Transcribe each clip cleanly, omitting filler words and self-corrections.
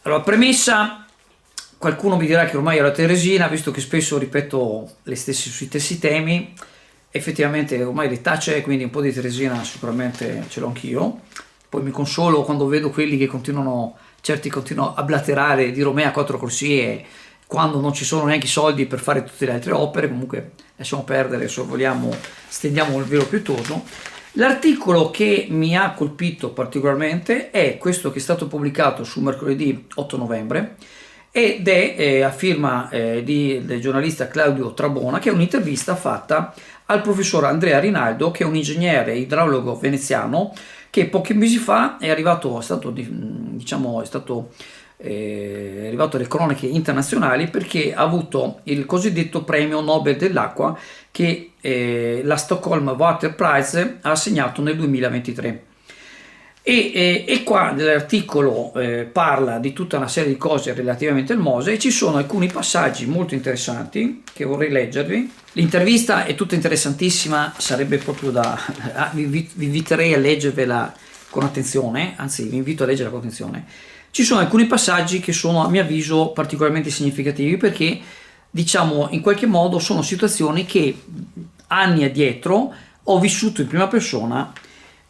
Allora, premessa, qualcuno mi dirà che ormai è la Teresina, visto che spesso ripeto le stesse sui stessi temi. Effettivamente ormai l'età c'è, quindi un po' di Teresina sicuramente ce l'ho anch'io. Poi mi consolo quando vedo quelli che certi continuano a blaterare di Romea a quattro corsie, quando non ci sono neanche i soldi per fare tutte le altre opere. Comunque lasciamo perdere, se vogliamo stendiamo il velo pietoso. L'articolo che mi ha colpito particolarmente è questo che è stato pubblicato su mercoledì 8 novembre ed è a firma del giornalista Claudio Trabona, che è un'intervista fatta al professor Andrea Rinaldo, che è un ingegnere idraulico veneziano che pochi mesi fa è arrivato alle cronache internazionali perché ha avuto il cosiddetto premio Nobel dell'acqua che la Stockholm Water Prize ha assegnato nel 2023. E qua nell'articolo parla di tutta una serie di cose relativamente al Mose e ci sono alcuni passaggi molto interessanti che vorrei leggervi. L'intervista è tutta interessantissima, sarebbe proprio vi inviterei a leggervela con attenzione, anzi vi invito a leggerla con attenzione. Ci sono alcuni passaggi che sono a mio avviso particolarmente significativi perché diciamo in qualche modo sono situazioni che anni addietro ho vissuto in prima persona,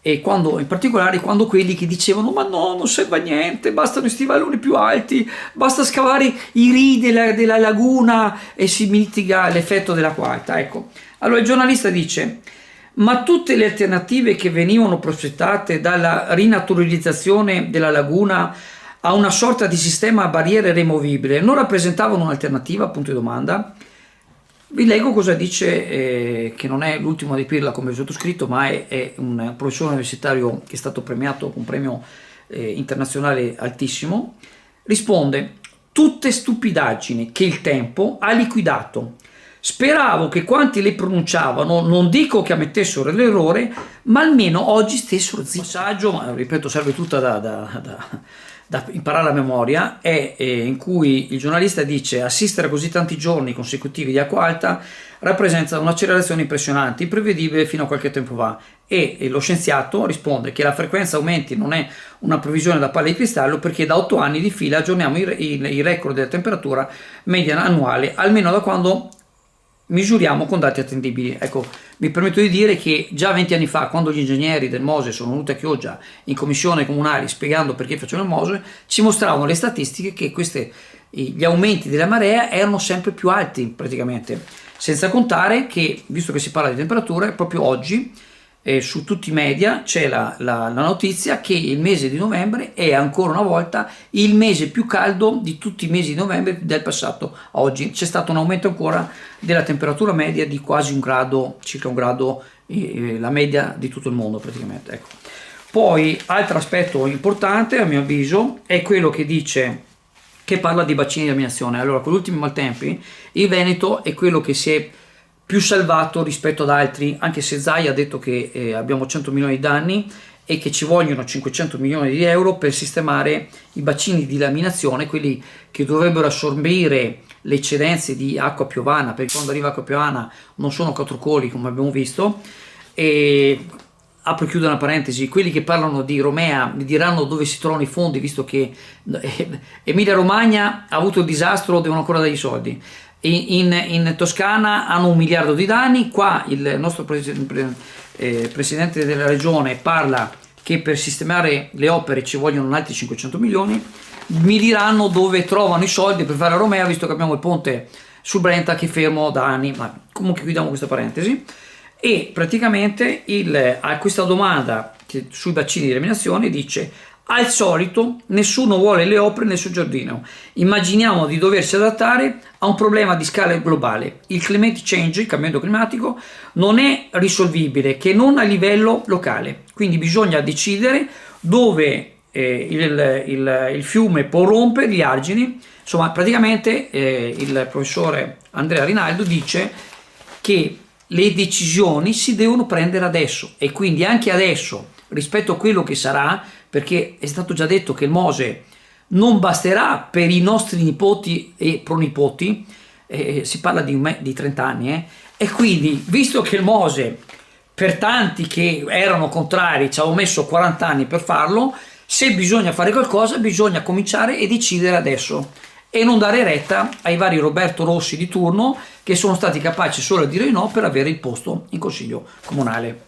e in particolare quando quelli che dicevano ma no, non serve a niente, bastano i stivaloni più alti, basta scavare i rii della laguna e si mitiga l'effetto dell'acqua alta. Ecco, allora il giornalista dice: ma tutte le alternative che venivano prospettate dalla rinaturalizzazione della laguna a una sorta di sistema a barriere removibile non rappresentavano un'alternativa? Punto di domanda. Vi leggo cosa dice, che non è l'ultimo di pirla come sottoscritto, ma è un professore universitario che è stato premiato con un premio internazionale altissimo. Risponde: tutte stupidaggini che il tempo ha liquidato. Speravo che quanti le pronunciavano, non dico che ammettessero l'errore, ma almeno oggi stessero zitti. Il passaggio, ma ripeto, serve tutta da imparare a memoria, è in cui il giornalista dice: assistere a così tanti giorni consecutivi di acqua alta rappresenta un'accelerazione impressionante, imprevedibile fino a qualche tempo fa, e lo scienziato risponde che la frequenza aumenti non è una previsione da palla di cristallo, perché da 8 anni di fila aggiorniamo i record della temperatura media annuale, almeno da quando misuriamo con dati attendibili. Ecco, mi permetto di dire che già 20 anni fa, quando gli ingegneri del Mose sono venuti a Chioggia in commissione comunale spiegando perché facevano il Mose, ci mostravano le statistiche che gli aumenti della marea erano sempre più alti praticamente, senza contare che, visto che si parla di temperature, proprio oggi su tutti i media c'è la notizia che il mese di novembre è ancora una volta il mese più caldo di tutti i mesi di novembre del passato a oggi. C'è stato un aumento ancora della temperatura media di quasi un grado, circa un grado, la media di tutto il mondo praticamente. Ecco. Poi altro aspetto importante a mio avviso è quello che dice, che parla di bacini di eliminazione. Allora, con gli ultimi maltempi il Veneto è quello che si è più salvato rispetto ad altri, anche se Zai ha detto che abbiamo 100 milioni di danni e che ci vogliono 500 milioni di euro per sistemare i bacini di laminazione, quelli che dovrebbero assorbire le eccedenze di acqua piovana, perché quando arriva acqua piovana non sono quattro coli come abbiamo visto. E apro e chiudo una parentesi: quelli che parlano di Romea mi diranno dove si trovano i fondi, visto che Emilia Romagna ha avuto il disastro, devono ancora dare i soldi. In Toscana hanno 1 miliardo di danni. Qua il nostro presidente della regione parla che per sistemare le opere ci vogliono altri 500 milioni. Mi diranno dove trovano i soldi per fare a Romea, visto che abbiamo il ponte sul Brenta che è fermo da anni. Ma comunque chiudiamo questa parentesi. E praticamente a questa domanda sui bacini di eliminazione dice: al solito nessuno vuole le opere nel suo giardino, immaginiamo di doversi adattare a un problema di scala globale. Il climate change, il cambiamento climatico, non è risolvibile che non a livello locale, quindi bisogna decidere dove il fiume può rompere gli argini. Insomma, praticamente il professore Andrea Rinaldo dice che le decisioni si devono prendere adesso, e quindi anche adesso rispetto a quello che sarà, perché è stato già detto che il Mose non basterà per i nostri nipoti e pronipoti, si parla di 30 anni, e quindi visto che il Mose per tanti che erano contrari ci avevo messo 40 anni per farlo, Se bisogna fare qualcosa, bisogna cominciare e decidere adesso e non dare retta ai vari Roberto Rossi di turno che sono stati capaci solo di dire no per avere il posto in consiglio comunale.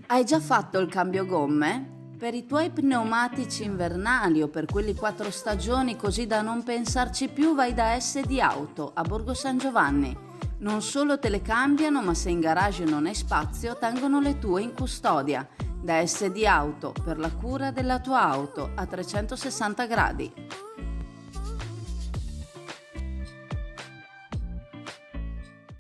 Hai già fatto il cambio gomme? Per i tuoi pneumatici invernali o per quelli 4 stagioni, così da non pensarci più, vai da SD Auto a Borgo San Giovanni. Non solo te le cambiano, ma se in garage non hai spazio, tengono le tue in custodia. Da SD Auto, per la cura della tua auto a 360 gradi.